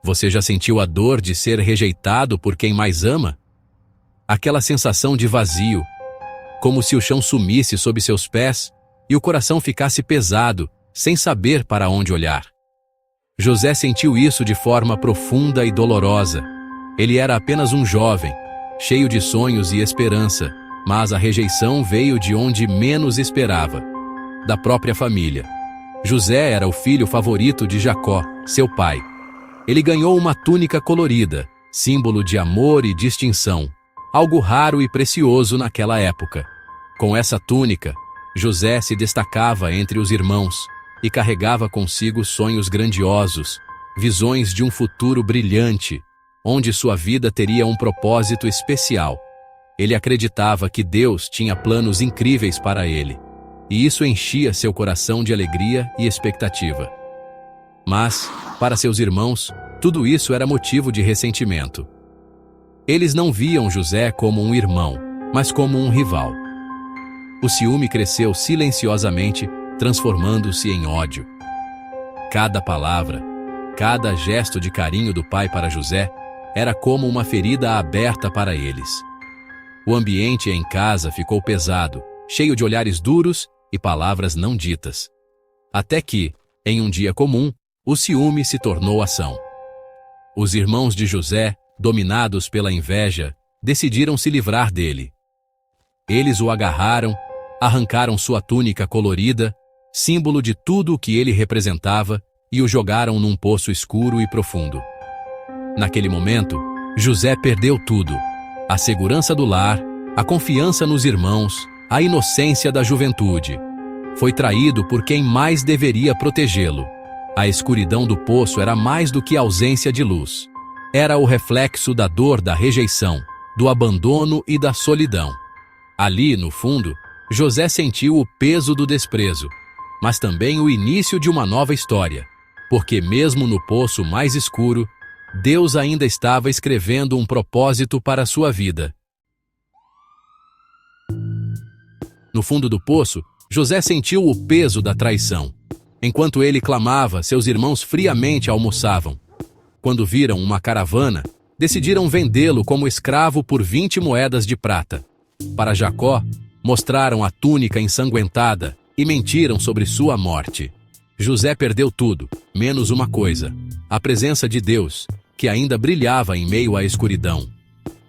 Você já sentiu a dor de ser rejeitado por quem mais ama? Aquela sensação de vazio, como se o chão sumisse sob seus pés e o coração ficasse pesado, sem saber para onde olhar. José sentiu isso de forma profunda e dolorosa. Ele era apenas um jovem, cheio de sonhos e esperança, mas a rejeição veio de onde menos esperava, da própria família. José era o filho favorito de Jacó, seu pai. Ele ganhou uma túnica colorida, símbolo de amor e distinção, algo raro e precioso naquela época. Com essa túnica, José se destacava entre os irmãos e carregava consigo sonhos grandiosos, visões de um futuro brilhante, onde sua vida teria um propósito especial. Ele acreditava que Deus tinha planos incríveis para ele, e isso enchia seu coração de alegria e expectativa. Mas, para seus irmãos, tudo isso era motivo de ressentimento. Eles não viam José como um irmão, mas como um rival. O ciúme cresceu silenciosamente, transformando-se em ódio. Cada palavra, cada gesto de carinho do pai para José era como uma ferida aberta para eles. O ambiente em casa ficou pesado, cheio de olhares duros e palavras não ditas. Até que, em um dia comum, o ciúme se tornou ação. Os irmãos de José, dominados pela inveja, decidiram se livrar dele. Eles o agarraram, arrancaram sua túnica colorida, símbolo de tudo o que ele representava, e o jogaram num poço escuro e profundo. Naquele momento, José perdeu tudo: a segurança do lar, a confiança nos irmãos, a inocência da juventude. Foi traído por quem mais deveria protegê-lo. A escuridão do poço era mais do que ausência de luz. Era o reflexo da dor da rejeição, do abandono e da solidão. Ali, no fundo, José sentiu o peso do desprezo, mas também o início de uma nova história, porque mesmo no poço mais escuro, Deus ainda estava escrevendo um propósito para sua vida. No fundo do poço, José sentiu o peso da traição. Enquanto ele clamava, seus irmãos friamente almoçavam. Quando viram uma caravana, decidiram vendê-lo como escravo por 20 moedas de prata. Para Jacó, mostraram a túnica ensanguentada e mentiram sobre sua morte. José perdeu tudo, menos uma coisa: a presença de Deus, que ainda brilhava em meio à escuridão.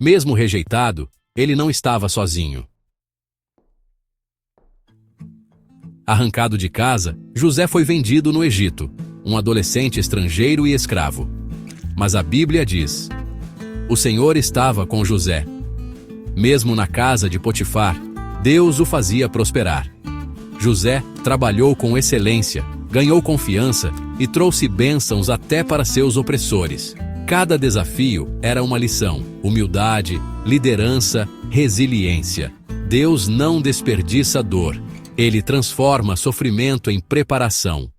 Mesmo rejeitado, ele não estava sozinho. Arrancado de casa, José foi vendido no Egito, um adolescente estrangeiro e escravo. Mas a Bíblia diz: o Senhor estava com José. Mesmo na casa de Potifar, Deus o fazia prosperar. José trabalhou com excelência, ganhou confiança e trouxe bênçãos até para seus opressores. Cada desafio era uma lição: humildade, liderança, resiliência. Deus não desperdiça dor. Ele transforma sofrimento em preparação.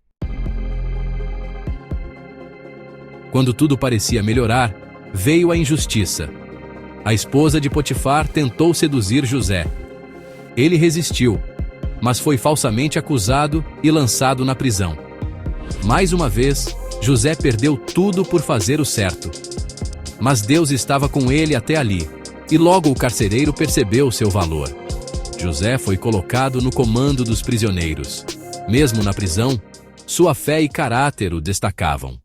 Quando tudo parecia melhorar, veio a injustiça. A esposa de Potifar tentou seduzir José. Ele resistiu, mas foi falsamente acusado e lançado na prisão. Mais uma vez, José perdeu tudo por fazer o certo. Mas Deus estava com ele até ali, e logo o carcereiro percebeu seu valor. José foi colocado no comando dos prisioneiros. Mesmo na prisão, sua fé e caráter o destacavam.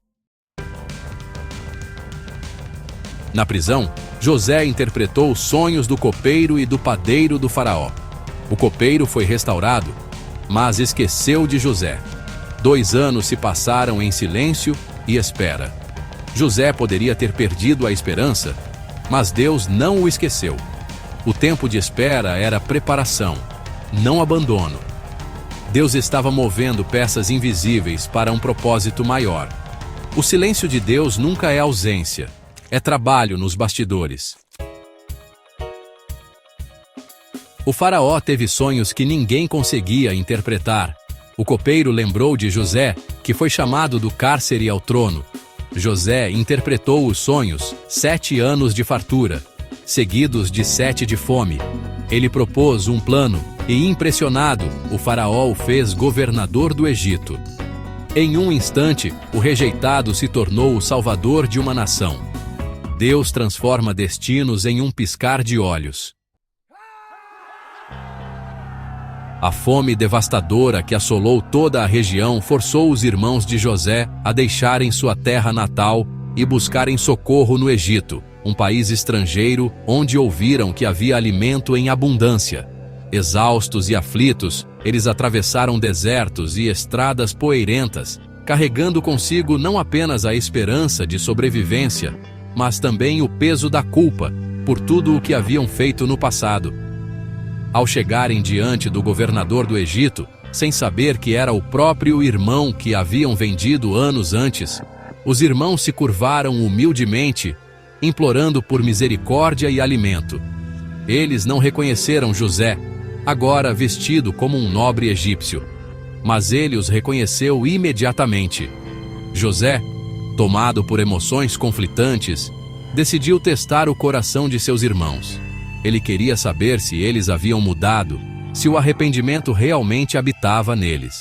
Na prisão, José interpretou os sonhos do copeiro e do padeiro do faraó. O copeiro foi restaurado, mas esqueceu de José. 2 anos se passaram em silêncio e espera. José poderia ter perdido a esperança, mas Deus não o esqueceu. O tempo de espera era preparação, não abandono. Deus estava movendo peças invisíveis para um propósito maior. O silêncio de Deus nunca é ausência, é trabalho nos bastidores. O faraó teve sonhos que ninguém conseguia interpretar. O copeiro lembrou de José, que foi chamado do cárcere ao trono. José interpretou os sonhos: 7 anos de fartura, seguidos de 7 de fome. Ele propôs um plano e, impressionado, o faraó o fez governador do Egito. Em um instante, o rejeitado se tornou o salvador de uma nação. Deus transforma destinos em um piscar de olhos. A fome devastadora que assolou toda a região forçou os irmãos de José a deixarem sua terra natal e buscarem socorro no Egito, um país estrangeiro onde ouviram que havia alimento em abundância. Exaustos e aflitos, eles atravessaram desertos e estradas poeirentas, carregando consigo não apenas a esperança de sobrevivência, mas também o peso da culpa por tudo o que haviam feito no passado. Ao chegarem diante do governador do Egito, sem saber que era o próprio irmão que haviam vendido anos antes, os irmãos se curvaram humildemente, implorando por misericórdia e alimento. Eles não reconheceram José, agora vestido como um nobre egípcio, mas ele os reconheceu imediatamente. José, tomado por emoções conflitantes, decidiu testar o coração de seus irmãos. Ele queria saber se eles haviam mudado, se o arrependimento realmente habitava neles.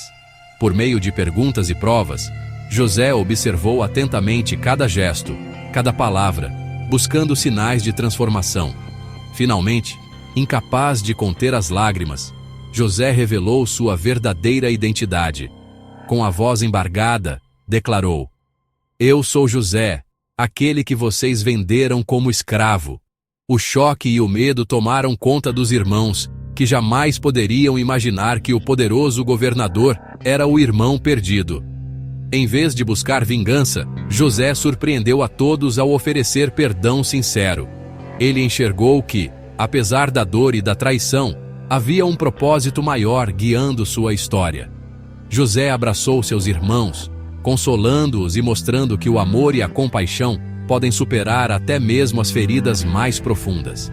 Por meio de perguntas e provas, José observou atentamente cada gesto, cada palavra, buscando sinais de transformação. Finalmente, incapaz de conter as lágrimas, José revelou sua verdadeira identidade. Com a voz embargada, declarou: "Eu sou José, aquele que vocês venderam como escravo." O choque e o medo tomaram conta dos irmãos, que jamais poderiam imaginar que o poderoso governador era o irmão perdido. Em vez de buscar vingança, José surpreendeu a todos ao oferecer perdão sincero. Ele enxergou que, apesar da dor e da traição, havia um propósito maior guiando sua história. José abraçou seus irmãos, consolando-os e mostrando que o amor e a compaixão podem superar até mesmo as feridas mais profundas.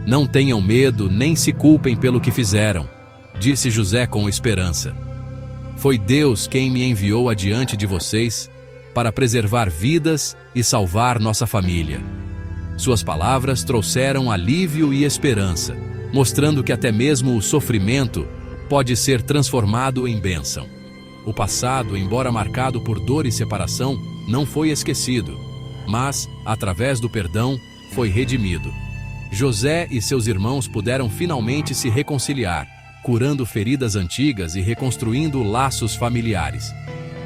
"Não tenham medo nem se culpem pelo que fizeram", disse José com esperança. "Foi Deus quem me enviou adiante de vocês para preservar vidas e salvar nossa família." Suas palavras trouxeram alívio e esperança, mostrando que até mesmo o sofrimento pode ser transformado em bênção. O passado, embora marcado por dor e separação, não foi esquecido, mas, através do perdão, foi redimido. José e seus irmãos puderam finalmente se reconciliar, curando feridas antigas e reconstruindo laços familiares.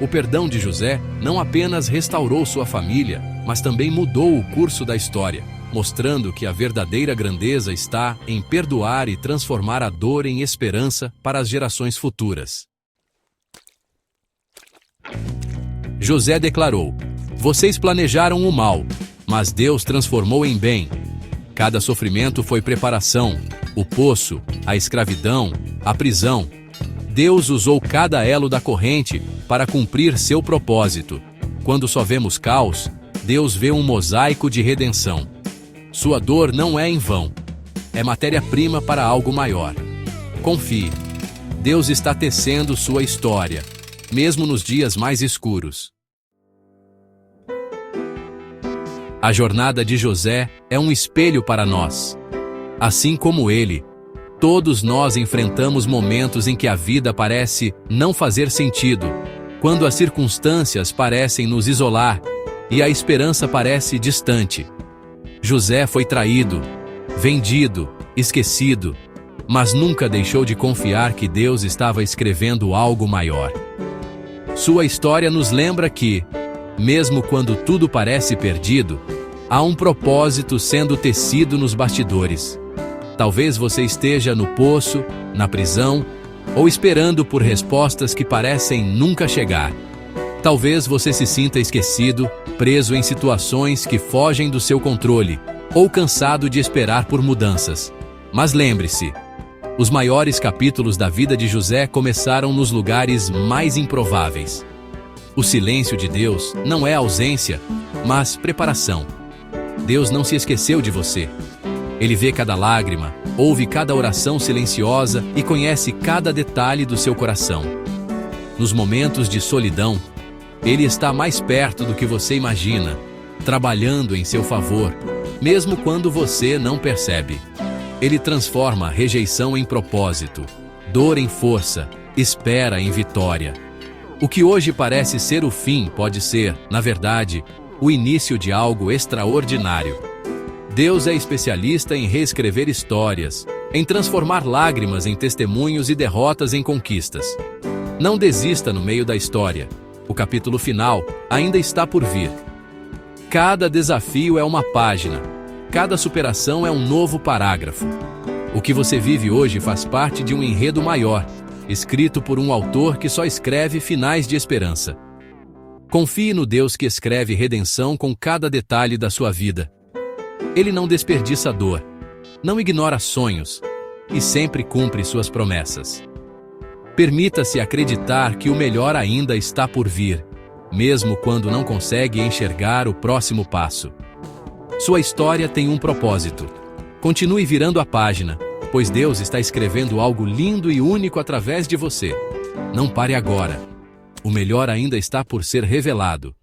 O perdão de José não apenas restaurou sua família, mas também mudou o curso da história, mostrando que a verdadeira grandeza está em perdoar e transformar a dor em esperança para as gerações futuras. José declarou: "Vocês planejaram o mal, mas Deus transformou em bem. Cada sofrimento foi preparação, o poço, a escravidão, a prisão. Deus usou cada elo da corrente para cumprir seu propósito. Quando só vemos caos, Deus vê um mosaico de redenção. Sua dor não é em vão. É matéria-prima para algo maior. Confie. Deus está tecendo sua história, mesmo nos dias mais escuros." A jornada de José é um espelho para nós. Assim como ele, todos nós enfrentamos momentos em que a vida parece não fazer sentido, quando as circunstâncias parecem nos isolar e a esperança parece distante. José foi traído, vendido, esquecido, mas nunca deixou de confiar que Deus estava escrevendo algo maior. Sua história nos lembra que, mesmo quando tudo parece perdido, há um propósito sendo tecido nos bastidores. Talvez você esteja no poço, na prisão, ou esperando por respostas que parecem nunca chegar. Talvez você se sinta esquecido, preso em situações que fogem do seu controle, ou cansado de esperar por mudanças. Mas lembre-se, os maiores capítulos da vida de José começaram nos lugares mais improváveis. O silêncio de Deus não é ausência, mas preparação. Deus não se esqueceu de você. Ele vê cada lágrima, ouve cada oração silenciosa e conhece cada detalhe do seu coração. Nos momentos de solidão, Ele está mais perto do que você imagina, trabalhando em seu favor, mesmo quando você não percebe. Ele transforma rejeição em propósito, dor em força, espera em vitória. O que hoje parece ser o fim pode ser, na verdade, o início de algo extraordinário. Deus é especialista em reescrever histórias, em transformar lágrimas em testemunhos e derrotas em conquistas. Não desista no meio da história. O capítulo final ainda está por vir. Cada desafio é uma página. Cada superação é um novo parágrafo. O que você vive hoje faz parte de um enredo maior, escrito por um autor que só escreve finais de esperança. Confie no Deus que escreve redenção com cada detalhe da sua vida. Ele não desperdiça dor, não ignora sonhos e sempre cumpre suas promessas. Permita-se acreditar que o melhor ainda está por vir, mesmo quando não consegue enxergar o próximo passo. Sua história tem um propósito. Continue virando a página, pois Deus está escrevendo algo lindo e único através de você. Não pare agora. O melhor ainda está por ser revelado.